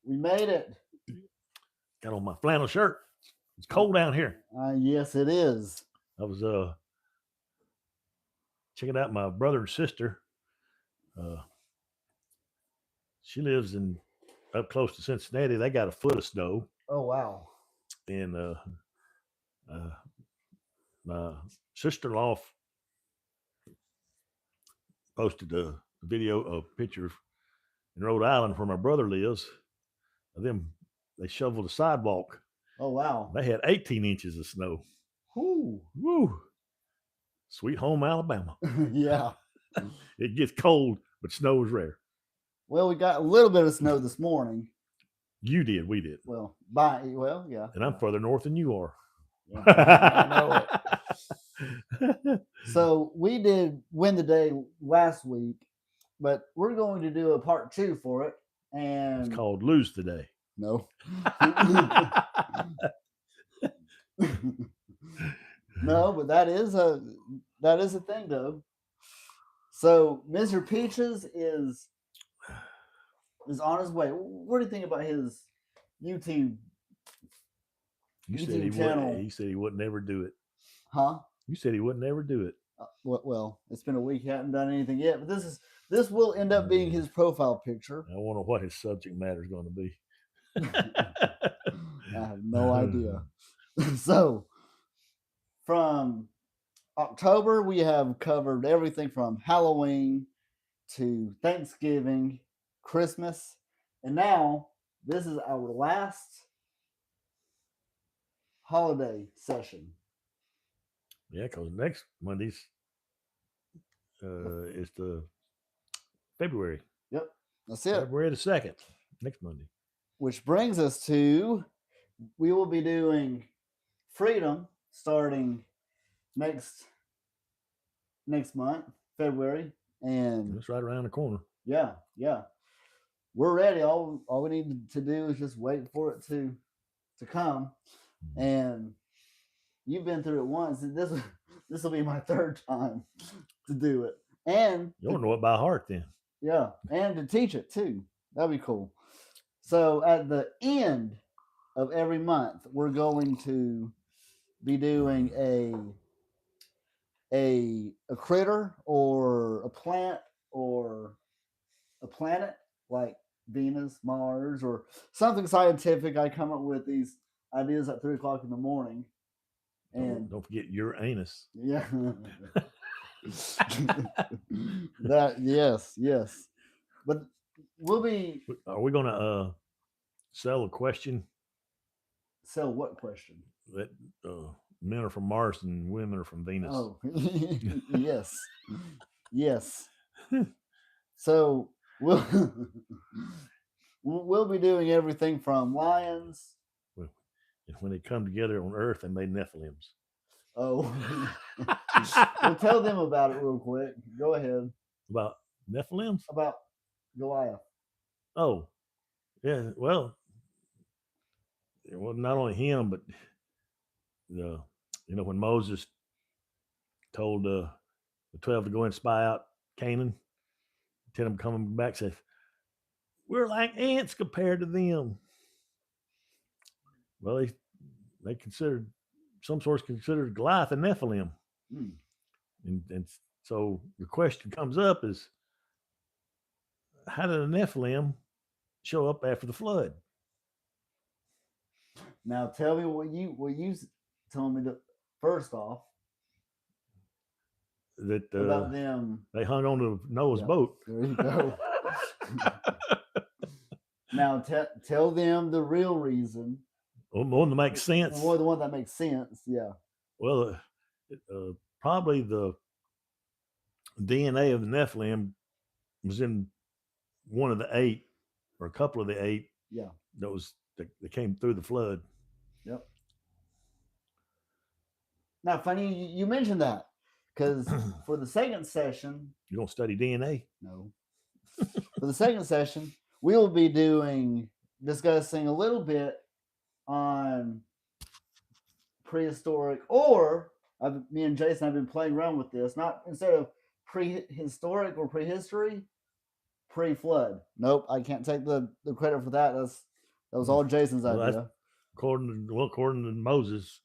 We made it. Got on my flannel shirt. It's cold down here. Yes, it is. I was checking out my brother and sister. Uh, she lives in up close to Cincinnati. They got a foot of snow, Oh, wow. and uh, my sister-in-law posted a video, a picture in Rhode Island where my brother lives. Of them, they shoveled a sidewalk. Oh, wow. They had 18 inches of snow. Whoo. Woo! Sweet home Alabama. Yeah. It gets cold, but snow is rare. Well, we got a little bit of snow this morning. You did, we did. Well, yeah. And I'm further north than you are. Yeah, I know it. So we did win the day last week, but we're going to do a part 2 for it. And it's called Lose Today. No. No, but that is a thing though. So Mr. Peaches is on his way. What do you think about his YouTube? You said he channel? Would. He said he would never do it. Huh? You said he would never do it. Well, it's been a week. He hasn't done anything yet. But this will end up being his profile picture. I wonder what his subject matter is going to be. I have no idea. So, from October, we have covered everything from Halloween to Thanksgiving, Christmas, and now this is our last holiday session. Yeah, because next Monday's is the February. Yep, that's it. February the 2nd, next Monday. Which brings us to, we will be doing Freedom starting next month, February, and it's right around the corner. Yeah, we're ready. All we need to do is just wait for it to come. And you've been through it once. This will be my third time to do it, and you don't know it by heart then. Yeah, and to teach it too. That'd be cool. So at the end of every month, we're going to be doing a critter or a plant or a planet like Venus, Mars, or something scientific. I come up with these ideas at 3:00 in the morning. And don't forget Uranus. Yeah. That yes. But we'll be. Are we going to sell a question? Sell what question? That men are from Mars and women are from Venus. Oh, yes. So we'll be doing everything from lions. When they come together on Earth, they made Nephilims. Oh, well, tell them about it real quick. Go ahead. About Nephilims? About Goliath. Oh, yeah. Well, not only him, but when Moses told the 12 to go and spy out Canaan, 10 of them coming back says, "We're like ants compared to them." Well, they considered, some source considered Goliath a Nephilim. And so the question comes up is, how did a Nephilim show up after the flood? Now tell me what you told me first off. That about them. They hung on to Noah's boat. There you go. Now tell them the real reason. Well, the one that makes sense. Or the one that makes sense, yeah. Well, probably the DNA of the Nephilim was in one of the 8 or a couple of the 8. Yeah. That came through the flood. Yep. Now, funny you mentioned that, because for the second session, you don't study DNA. No. For the second session, we will be discussing a little bit on prehistoric, or me and Jason have been playing around with this. Not instead of prehistoric or prehistory, pre-flood. Nope, I can't take the credit for that. That was all Jason's Well, idea. according to Moses,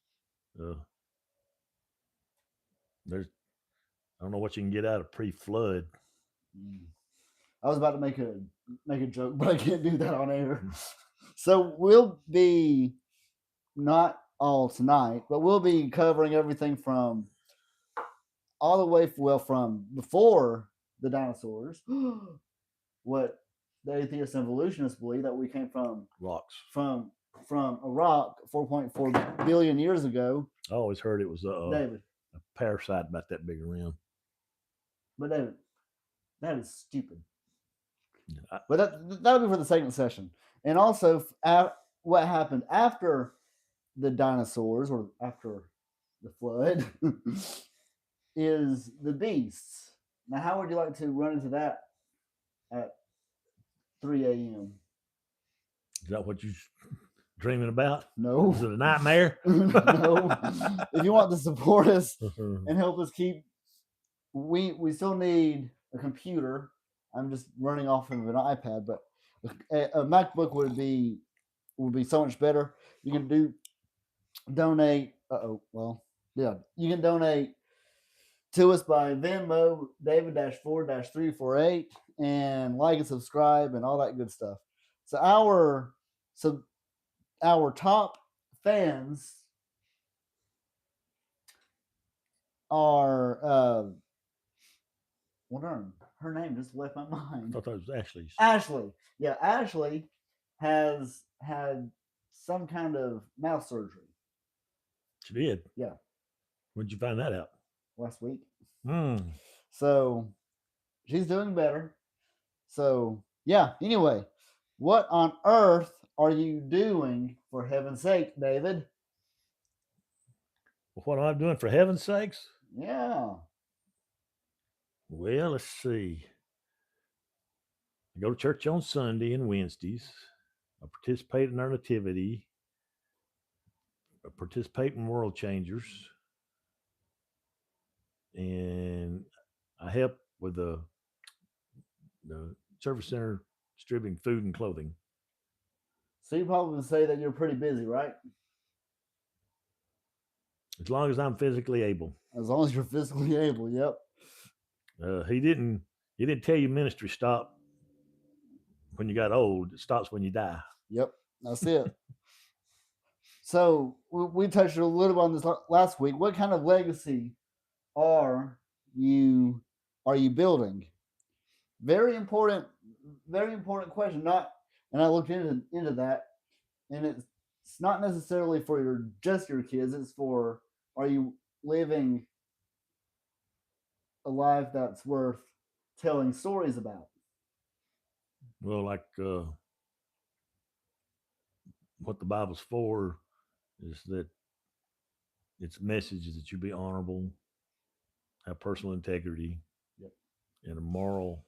there's I don't know what you can get out of pre-flood. I was about to make a joke, but I can't do that on air. So we'll be not all tonight, but we'll be covering everything from all the way from before the dinosaurs, what the atheist evolutionists believe, that we came from rocks, from a rock 4.4 billion years ago. I always heard it was David, a parasite about that big around. But David, that is stupid. But that'll be for the second session. And also, what happened after the dinosaurs, or after the flood, is the beasts. Now, how would you like to run into that at 3 a.m.? Is that what you're dreaming about? No. Is it a nightmare? No. If you want to support us and help us keep, we still need a computer. I'm just running off of an iPad, but a MacBook would be so much better. You can donate. You can donate to us by Venmo, David-4-348, and like and subscribe and all that good stuff. So our top fans are her name just left my mind. I thought it was Ashley's. Ashley. Yeah, Ashley has had some kind of mouth surgery. She did? Yeah. When'd you find that out? Last week. So she's doing better. So yeah, anyway, what on earth are you doing, for heaven's sake, David? What am I doing, for heaven's sakes? Yeah. Well, let's see. I go to church on Sunday and Wednesdays. I participate in our nativity. I participate in World Changers. And I help with the service center distributing food and clothing. So you probably say that you're pretty busy, right? As long as I'm physically able. As long as you're physically able, yep. He didn't tell you ministry stopped when you got old. It stops when you die. Yep, that's it. So we touched a little bit on this last week. What kind of legacy are you building? Very important question. And I looked into that, and it's not necessarily for just your kids. It's for, are you living a life that's worth telling stories about? Well, like what the Bible's for is that its message is that you be honorable, have personal integrity, yep, and a moral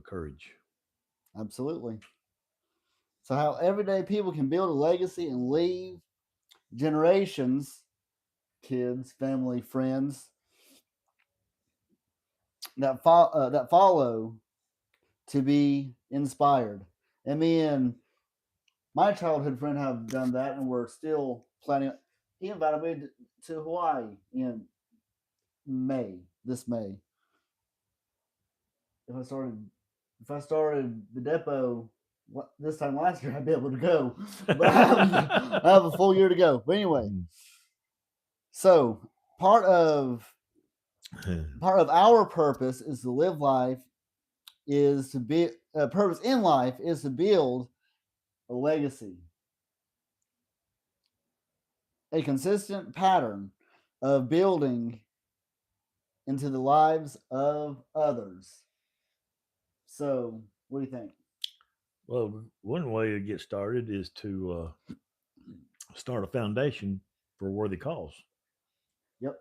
courage. Absolutely. So how everyday people can build a legacy and leave generations, kids, family, friends, that follow to be inspired. And me and my childhood friend have done that, and we're still planning. He invited me to Hawaii in this May. If I started the depot this time last year, I'd be able to go. But I have a full year to go. But anyway, so part of our purpose is to live life, is to be purpose in life is to build a legacy, a consistent pattern of building into the lives of others. So, what do you think? Well, one way to get started is to start a foundation for a worthy cause. Yep.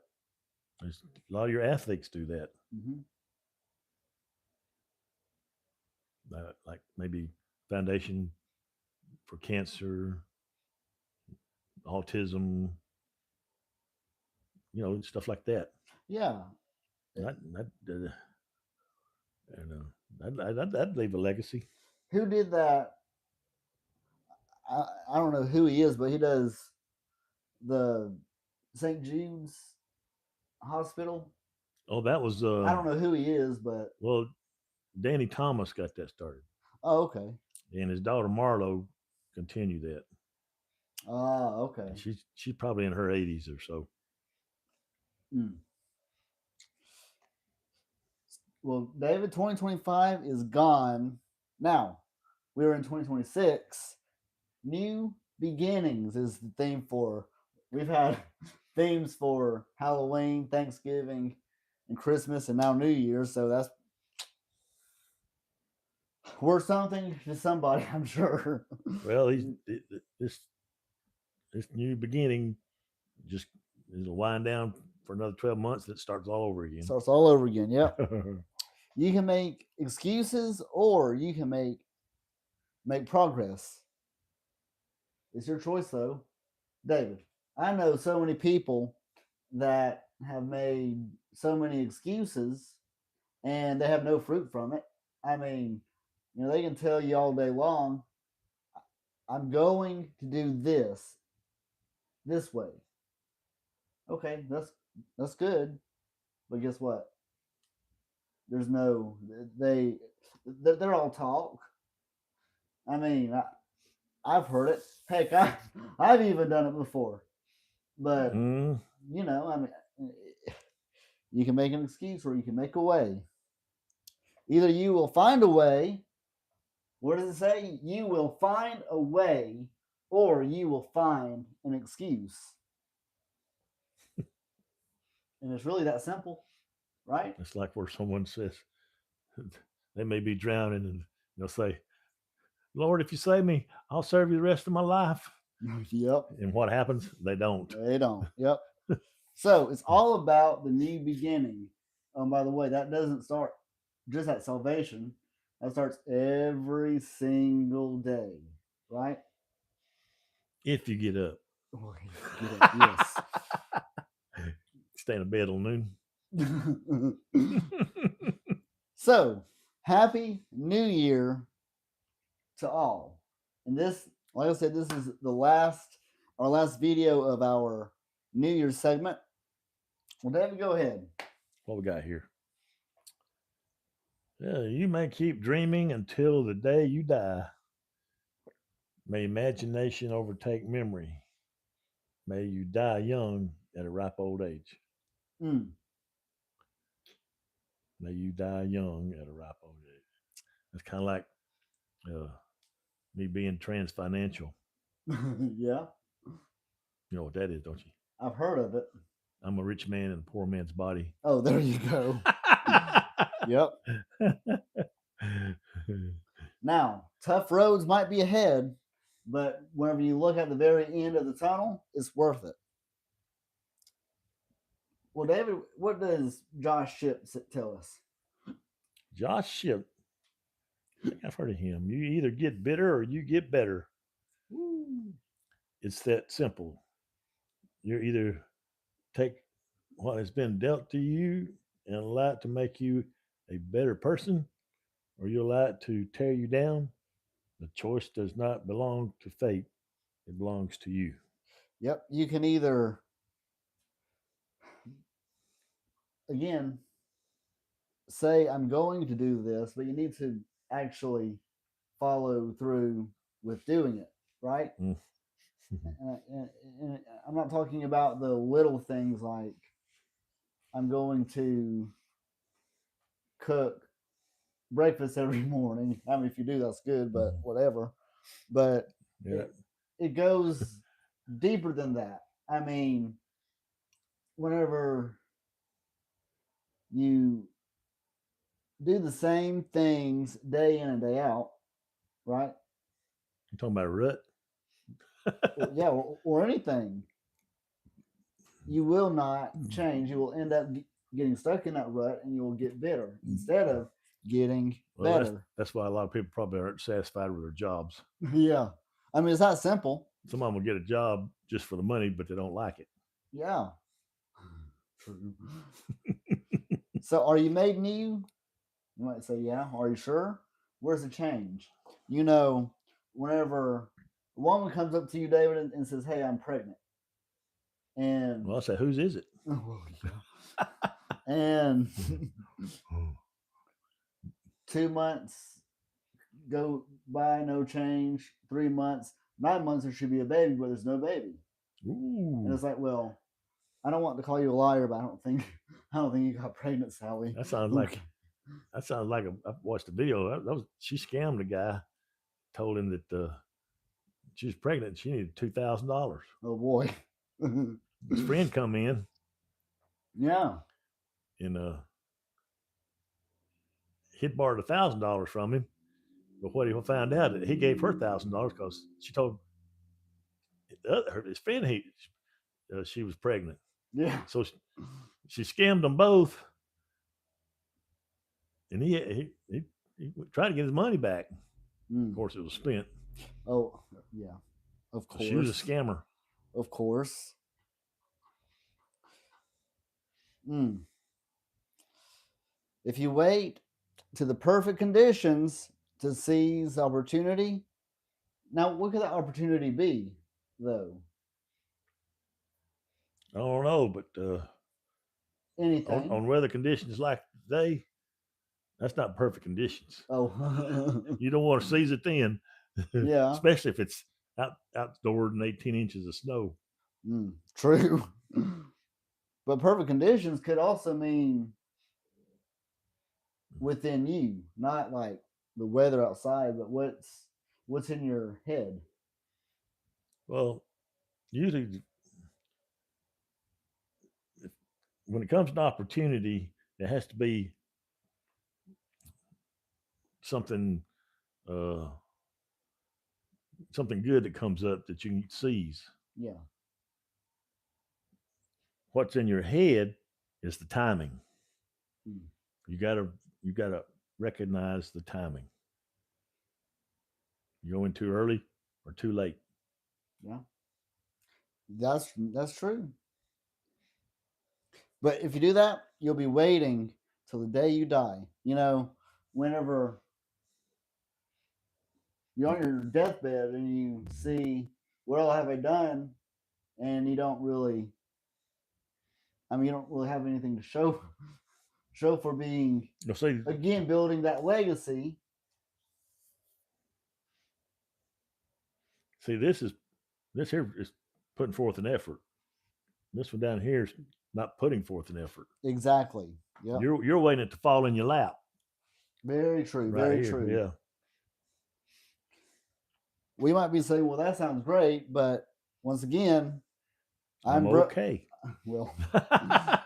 A lot of your athletes do that. Mm-hmm. Like maybe foundation for cancer, autism, stuff like that. Yeah. I'd leave a legacy. Who did that I don't know who he is, but he does the St. Jude's Hospital. Oh, that was I don't know who he is, but well, Danny Thomas got that started, okay. and his daughter Marlo continued that. Okay. She's probably in her 80s or so. Well, David, 2025 is gone. Now, we're in 2026. New beginnings is the theme for. We've had themes for Halloween, Thanksgiving, and Christmas, and now New Year's. So that's worth something to somebody, I'm sure. Well, this new beginning just it'll wind down for another 12 months. That starts all over again. Starts all over again. Yep. You can make excuses, or you can make progress. It's your choice, though, David. I know so many people that have made so many excuses and they have no fruit from it. I mean, they can tell you all day long, I'm going to do this way. Okay, that's good. But guess what? There's no they're all talk. I mean, I've heard it. Heck, I've even done it before. But I mean, you can make an excuse or you can make a way. Either you will find a way. What does it say? You will find a way, or you will find an excuse. And it's really that simple, right? It's like where someone says they may be drowning and they'll say, Lord, if you save me, I'll serve you the rest of my life. Yep. And what happens? They don't. They don't. Yep. So it's all about the new beginning. By the way, that doesn't start just at salvation. That starts every single day, right? If you get up. Yes. Stay in bed till noon. So, happy New Year to all. And this, like I said, this is our last video of our New Year's segment. Well, David, go ahead. What we got here? Yeah, you may keep dreaming until the day you die. May imagination overtake memory. May you die young at a ripe old age. May you die young at a ripe old age. That's kind of like me being trans financial. Yeah. You know what that is, don't you? I've heard of it. I'm a rich man in a poor man's body. Oh, there you go. Yep. Now, tough roads might be ahead, but whenever you look at the very end of the tunnel, it's worth it. Well, David, what does Josh Shipp tell us? Josh Shipp, I think I've heard of him. You either get bitter or you get better. Woo. It's that simple. You either take what has been dealt to you and allow it to make you a better person, or you allow it to tear you down. The choice does not belong to fate. It belongs to you. Yep. You can either, again, say, I'm going to do this, but you need to actually follow through with doing it, right? And I'm not talking about the little things like I'm going to cook breakfast every morning. I mean, if you do, that's good, but whatever. But yeah, it goes deeper than that. I mean, whenever you do the same things day in and day out, right? You're talking about a rut? Yeah, or anything. You will not change. You will end up getting stuck in that rut and you will get bitter instead of getting better. That's why a lot of people probably aren't satisfied with their jobs. Yeah. I mean, it's that simple. Some of them will get a job just for the money, but they don't like it. Yeah. True. So are you made new? You might say, yeah. Are you sure? Where's the change? Whenever a woman comes up to you, David, and says, "Hey, I'm pregnant," and Well, I say, whose is it? and 2 months go by, no change. 3 months, 9 months, there should be a baby, but there's no baby. Ooh. And it's like, well, I don't want to call you a liar, but I don't think you got pregnant, Sally. That sounds like I watched the video. She scammed the guy, told him that she was pregnant. She needed $2,000. Oh boy. His friend come in. Yeah. And he'd borrowed $1,000 from him, but what he found out, he gave her $1,000 because she told his friend she was pregnant. Yeah. So she scammed them both, and he tried to get his money back. Of course, it was spent. Oh yeah, of course. She was a scammer. Of course. If you wait to the perfect conditions to seize opportunity, now what could that opportunity be, though? I don't know, but anything on weather conditions like today, that's not perfect conditions. Oh, you don't want to seize it then. Yeah, especially if it's outdoors and 18 inches of snow. True. But perfect conditions could also mean within you, not like the weather outside, but what's in your head. Well, usually when it comes to opportunity, there has to be something something good that comes up that you can seize. Yeah. What's in your head is the timing. You gotta recognize the timing. You go in too early or too late. Yeah. That's true. But if you do that, you'll be waiting till the day you die. Whenever you're on your deathbed and you see, what all have I done? And you don't really have anything to show for being, again, building that legacy. See, this here is putting forth an effort. This one down here is not putting forth an effort. Exactly. Yeah. You're waiting it to fall in your lap. Very true. Right very here, true. Yeah. We might be saying, well, that sounds great, but once again, I'm okay. Well, I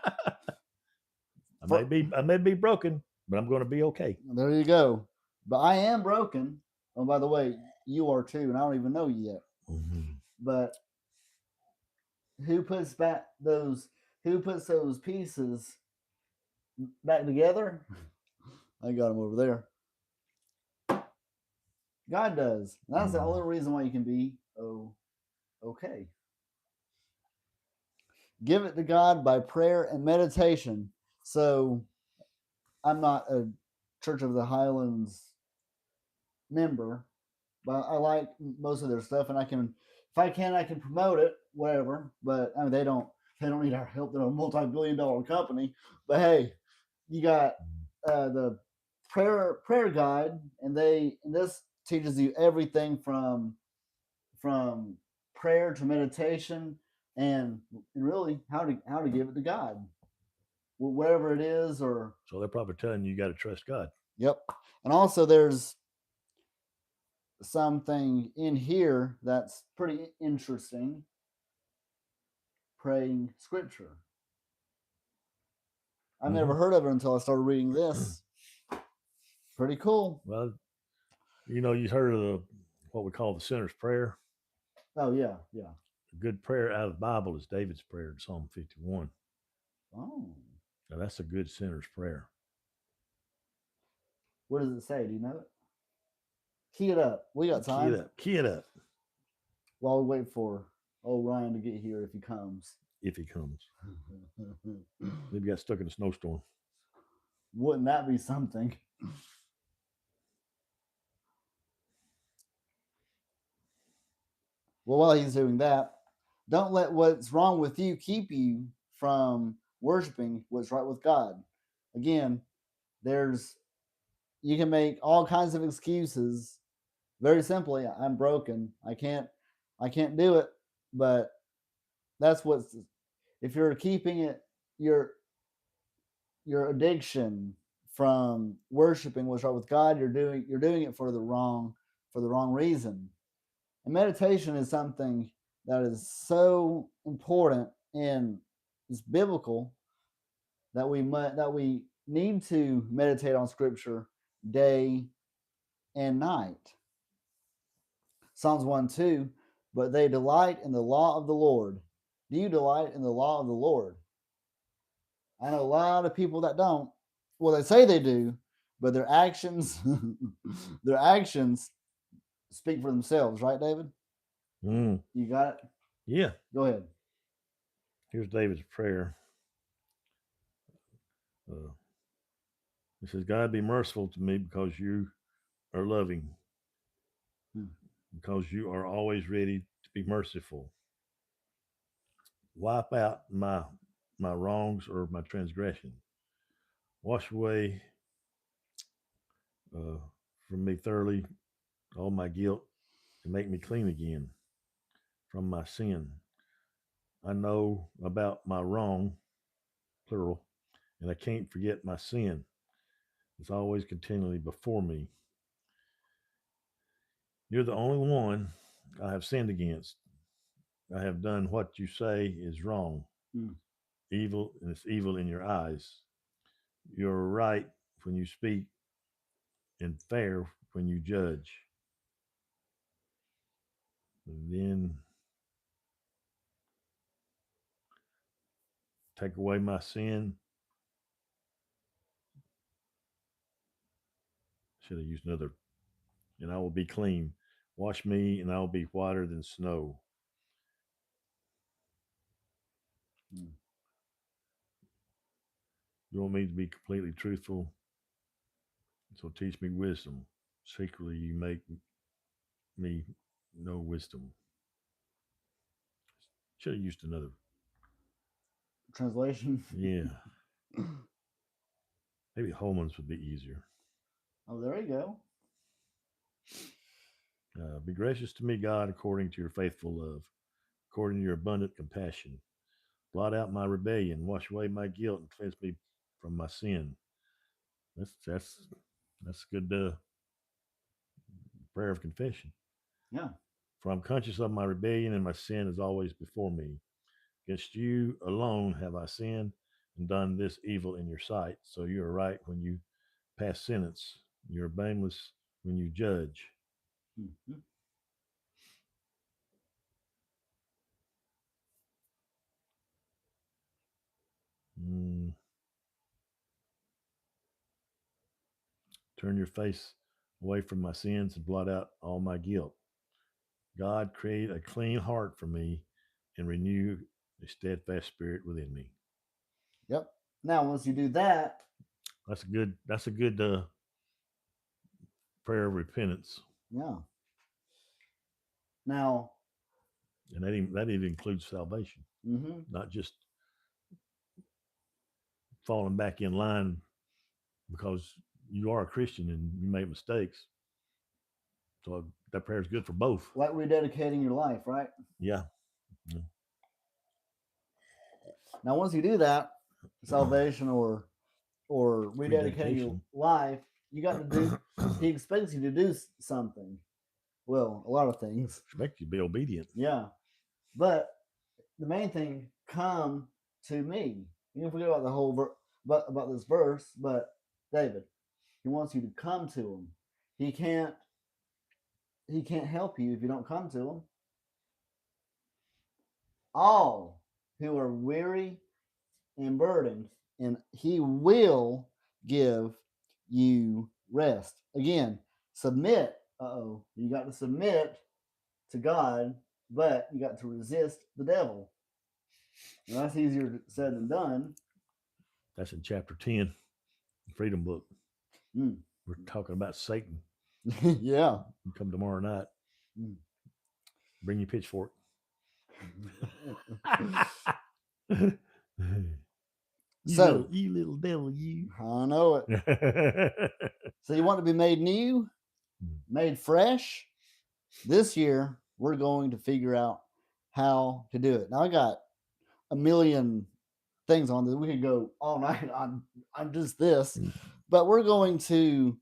may be broken, but I'm going to be okay. There you go. But I am broken. Oh, by the way, you are too, and I don't even know you yet. But who puts those pieces back together? I got them over there. God does. And that's the only reason why you can be okay. Give it to God by prayer and meditation. So I'm not a Church of the Highlands member, but I like most of their stuff, and I can promote it, whatever. But I mean, they don't need our help. They're a multi-billion-dollar company. But hey, you got the prayer guide, and this teaches you everything from prayer to meditation, and really how to give it to God, whatever it is. Or so they're probably telling you got to trust God. Yep. And also there's something in here that's pretty interesting. Praying scripture. I've never heard of it until I started reading this. Pretty cool. Well, you heard of what we call the sinner's prayer. Oh yeah, yeah. A good prayer out of the Bible is David's prayer in Psalm 51. Oh. Now that's a good sinner's prayer. What does it say? Do you know it? Key it up. We got time. Key it up. While we wait for old Ryan to get here, if he comes. Maybe got stuck in a snowstorm. Wouldn't that be something? Well, while he's doing that, don't let what's wrong with you keep you from worshiping what's right with God. Again, there's you can make all kinds of excuses. Very simply, I'm broken. I can't do it. But that's what's if you're keeping it your your addiction from worshiping what's right with God, you're doing it for the wrong reason. And meditation is something that is so important and it's biblical that we need to meditate on Scripture day and night. Psalms 1:2, but they delight in the law of the Lord. Do you delight in the law of the Lord? I know a lot of people that don't. Well, they say they do, but their actions, their actions speak for themselves, right, David? Mm, You got it? yeah. Go ahead. Here's David's prayer. Uh, He says, God, be merciful to me because you are loving, because you are always ready to be merciful. Wipe out my wrongs or my transgression. Wash away uh, from me thoroughly all my guilt and make me clean again from my sin. I know about my wrong, plural, and I can't forget my sin. It's always continually before me. You're the only one I have sinned against. I have done what you say is wrong, evil, and it's evil in your eyes. You're right when you speak and fair when you judge. And then take away my sin. Should have used another. And I will be clean. Wash me, and I will be whiter than snow. You want me to be completely truthful, so teach me wisdom. Secretly, you make me know wisdom. Should have used another. Translation. Yeah. Maybe Holman's would be easier. Oh, there you go. Be gracious to me, God, according to your faithful love, according to your abundant compassion. Blot out my rebellion, wash away my guilt, and cleanse me from my sin. That's a good prayer of confession. Yeah. For I'm conscious of my rebellion, and my sin is always before me. Against you alone have I sinned and done this evil in your sight. So you are right when you pass sentence. You're blameless when you judge. Mm-hmm. Turn your face away from my sins and blot out all my guilt. God, create a clean heart for me and renew a steadfast spirit within me. Yep. Now, once you do that, That's a good prayer of repentance. yeah. Now, And that even includes salvation, not just falling back in line because you are a Christian and you make mistakes. So that prayer is good for both. like rededicating your life, right? Yeah. Now, once you do that, salvation or rededicating your life, you got to do. He expects you to do something. Well, a lot of things. Expect you to be obedient. Yeah, but the main thing, come to me. You can forget about the whole about this verse, but David, he wants you to come to him. He can't help you if you don't come to him. All who are weary and burdened, and he will give you rest. Again, submit. You got to submit to God, but you got to resist the devil. And that's easier said than done. That's in chapter 10, the Freedom Book. We're talking about Satan. Yeah. You come tomorrow night. Bring your pitchfork. So, you little devil, you. I know it. So you want to be made new, made fresh? This year, we're going to figure out how to do it. Now, I got a million things on this. We could go all night on just this, but I'm going to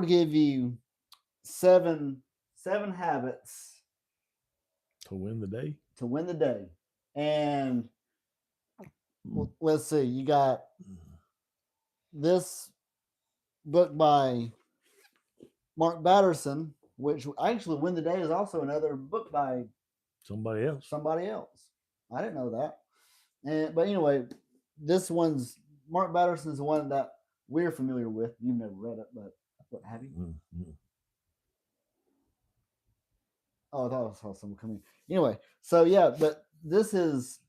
give you seven habits to win the day. And let's see, you got this book by Mark Batterson, which actually Win the Day is also another book by somebody else. I didn't know that. But anyway, this one's Mark Batterson's the one that we're familiar with. You've never read it, but what have you? Mm-hmm. Oh, I thought I saw someone coming. Anyway, so yeah, but this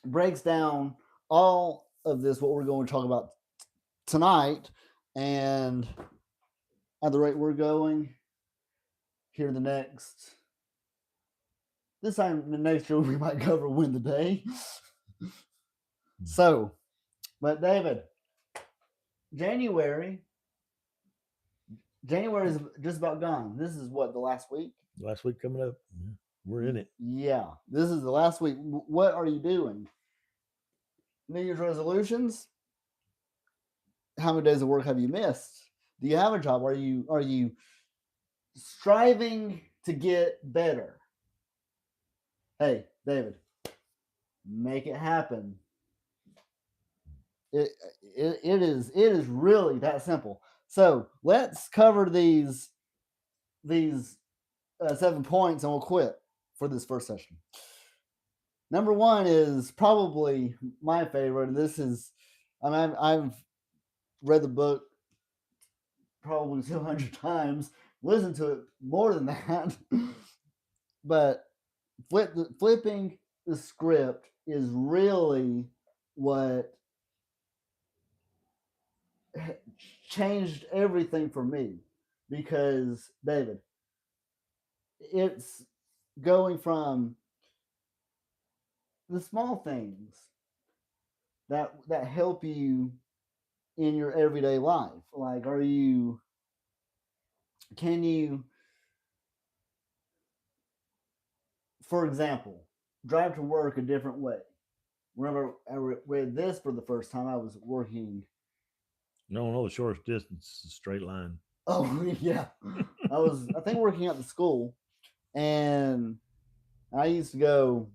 breaks down all of this, what we're going to talk about tonight, and at the rate we're going here, this time the next year we might cover Win the Day. So, but David, January is just about gone. This is what, the last week? Last week coming up. We're in it. Yeah, this is the last week. What are you doing? New Year's resolutions? How many days of work have you missed? Do you have a job? Are you striving to get better? Hey, David, make it happen. It is really that simple. So let's cover these 7 points, and we'll quit for this first session. Number 1 is probably my favorite. This is, I've read the book probably 200 times, listened to it more than that. But flipping the script is really what changed everything for me, because David, it's going from the small things that help you in your everyday life. Like, can you, for example, drive to work a different way? Whenever I read this for the first time, I was working. No, the shortest distance is a straight line. Oh, yeah. I think, working at the school, and I used to go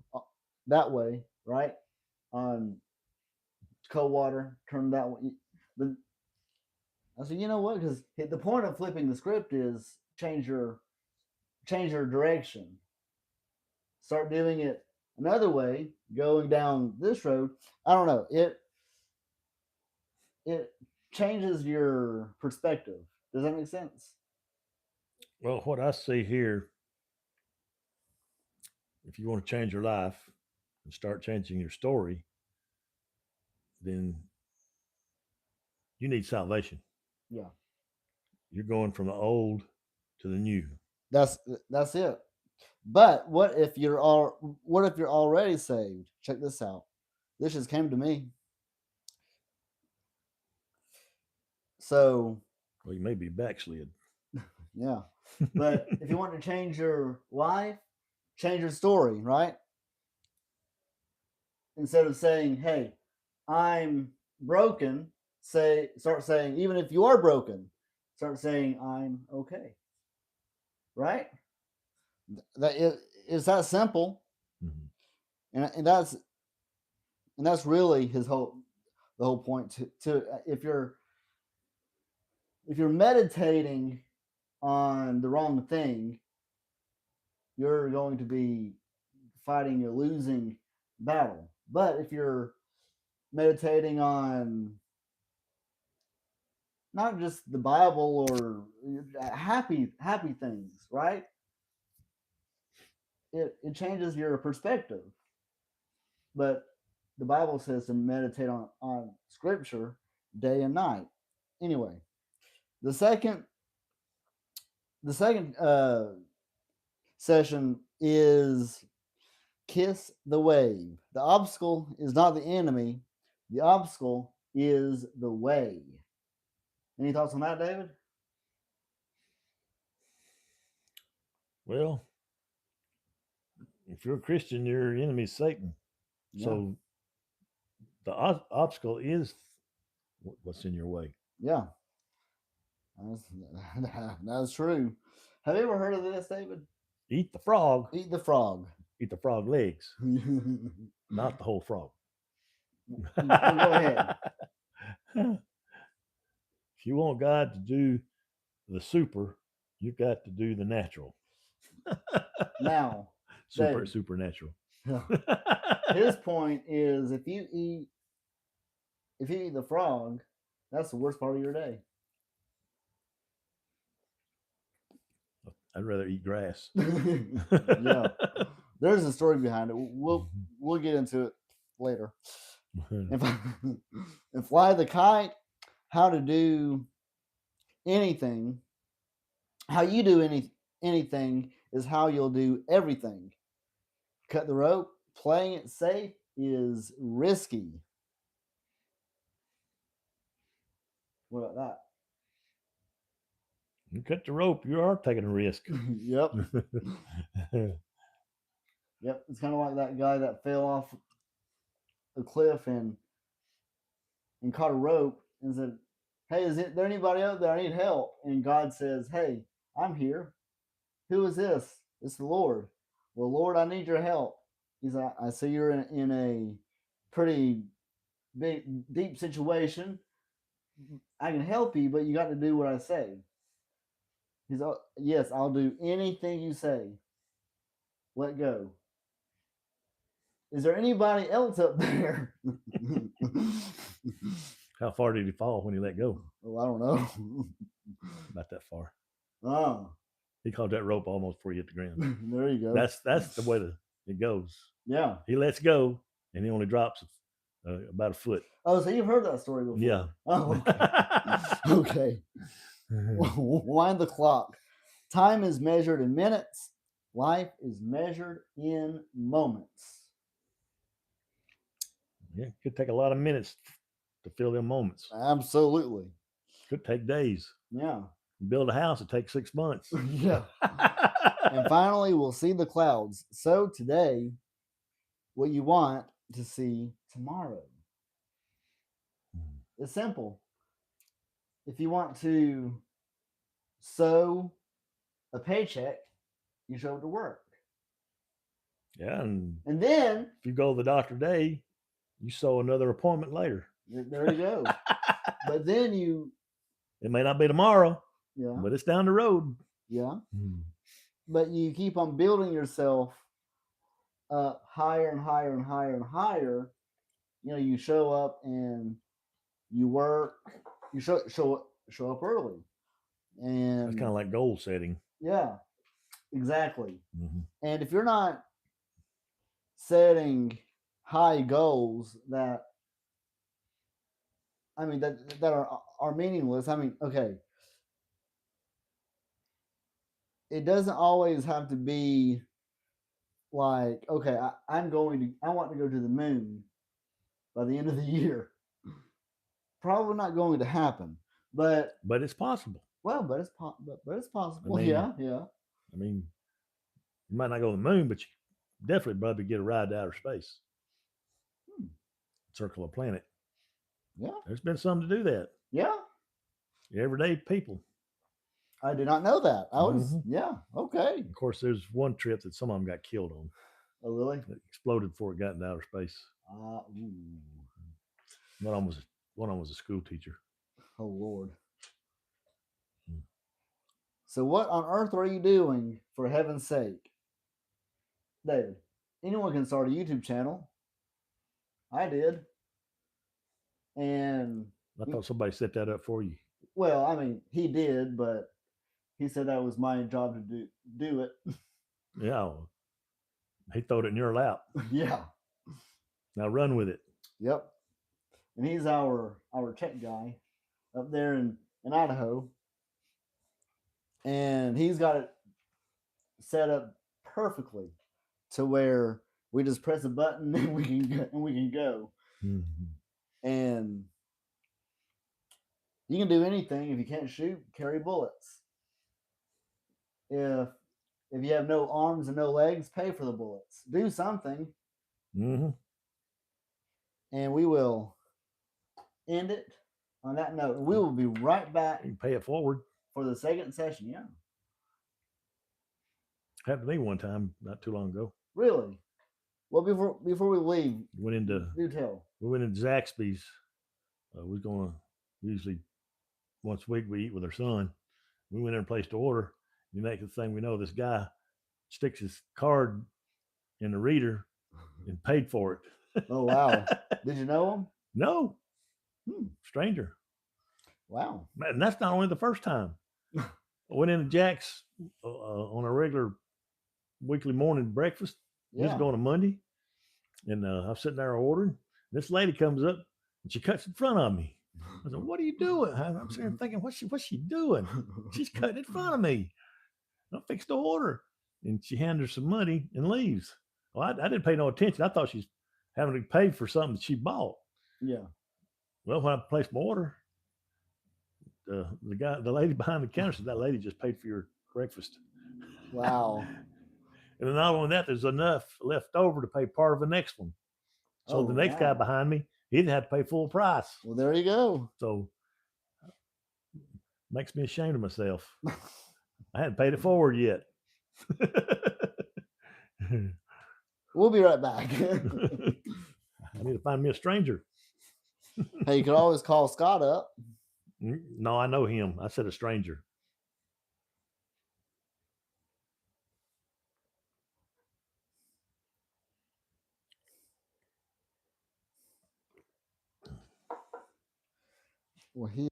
that way, right? On Coldwater, turn that way. But I said, you know what? Because the point of flipping the script is change your direction. Start doing it another way, going down this road. I don't know. It changes your perspective. Does that make sense? Well, what I see here, if you want to change your life and start changing your story, then you need salvation. Yeah. You're going from the old to the new. That's it. But what if you're already saved? Check this out. This just came to me. So, well, you may be backslid. Yeah. But if you want to change your life, change your story, right? Instead of saying, hey, I'm broken, start saying, even if you are broken, start saying, I'm okay. Right? It's that simple. Mm-hmm. And that's really the whole point to if you're meditating on the wrong thing, you're going to be fighting a losing battle. But if you're meditating on not just the Bible or happy things, right? It changes your perspective. But the Bible says to meditate on Scripture day and night. Anyway, the second session is kiss the wave. The obstacle is not the enemy. The obstacle is the way. Any thoughts on that, David? Well, if you're a Christian, your enemy is Satan. Yeah. So the obstacle is what's in your way. Yeah. That's true. Have you ever heard of this, David? Eat the frog. Eat the frog. Eat the frog legs, Go not the whole frog. ahead. If you want God to do the super, you've got to do the natural. Now, David, supernatural. his point is if you eat the frog, that's the worst part of your day. I'd rather eat grass. Yeah. There's a story behind it. We'll get into it later. And fly the kite, how to do anything. How you do anything is how you'll do everything. Cut the rope, playing it safe is risky. What about that? You cut the rope, you are taking a risk. Yep. Yep. It's kind of like that guy that fell off a cliff and caught a rope and said, "Hey, is there anybody out there? I need help." And God says, "Hey, I'm here. Who is this? It's the Lord." "Well, Lord, I need your help." He's like, "I see you're in a pretty deep situation. I can help you, but you got to do what I say." He's like, "Yes, I'll do anything you say. Let go." Is there anybody else up there? How far did he fall when he let go? Well, I don't know. About that far. Oh. He caught that rope almost before he hit the ground. There you go. That's the way it goes. Yeah. He lets go and he only drops about a foot. Oh, so you've heard that story before? Yeah. Oh, okay. Okay. Wind the clock. Time is measured in minutes. Life is measured in moments. Yeah, it could take a lot of minutes to fill them moments. Absolutely. Could take days. Yeah. Build a house, it takes 6 months. Yeah. And finally, we'll see the clouds. So today, what you want to see tomorrow. It's simple. If you want to sow a paycheck, you show up to work. Yeah, and then if you go to the doctor today, you sow another appointment later. There you go. But then it may not be tomorrow. Yeah. But it's down the road. Yeah. But you keep on building yourself up higher and higher and higher and higher. You know, you show up and you work. You show up early. And it's kind of like goal setting. Yeah, exactly. Mm-hmm. And if you're not setting high goals that are meaningless. I mean, okay. It doesn't always have to be like, okay, I want to go to the moon by the end of the year. Probably not going to happen, but it's possible. Well, but it's possible. I mean, yeah. I mean, you might not go to the moon, but you definitely probably get a ride to outer space. Circle a planet. Yeah. There's been some to do that. Yeah. Everyday people. I did not know that. I was, yeah, okay. Of course, there's one trip that some of them got killed on. Oh, really? It exploded before it got into outer space. One of them was a school teacher. Oh, Lord. So what on earth are you doing, for heaven's sake? David, anyone can start a YouTube channel. I did. And I thought somebody set that up for you. Well, I mean, he did, but he said that was my job to do it. Yeah. He throwed it in your lap. Yeah. Now run with it. Yep. And he's our tech guy up there in Idaho. And he's got it set up perfectly to where we just press a button and we can go. And you can do anything. If you can't shoot, carry bullets. If you have no arms and no legs, pay for the bullets. Do something. And we will end it on that note. We will be right back. You can pay it forward for the second session. Yeah, happened to me one time not too long ago. Really? Well, before we leave, we went into Zaxby's. We're going to usually once a week we eat with our son. We went in and placed an order. The next thing we know, this guy sticks his card in the reader and paid for it. Oh, wow. Did you know him? No. Stranger. Wow. And that's not only the first time. I went into Jack's on a regular weekly morning breakfast. Yeah. This is going to Monday. And I'm sitting there ordering. This lady comes up and she cuts in front of me. I said, "What are you doing?" I'm sitting there thinking, what's she doing? She's cutting in front of me. I fixed the order. And she handed her some money and leaves. Well, I didn't pay no attention. I thought she's having to pay for something that she bought. Yeah. Well, when I placed my order, the lady behind the counter said, "That lady just paid for your breakfast." Wow. And then not only that, there's enough left over to pay part of the next one. So the next guy behind me, he didn't have to pay full price. Well, there you go. So makes me ashamed of myself. I hadn't paid it forward yet. We'll be right back. I need to find me a stranger. Hey, you could always call Scott up. No, I know him. I said a stranger. Well, he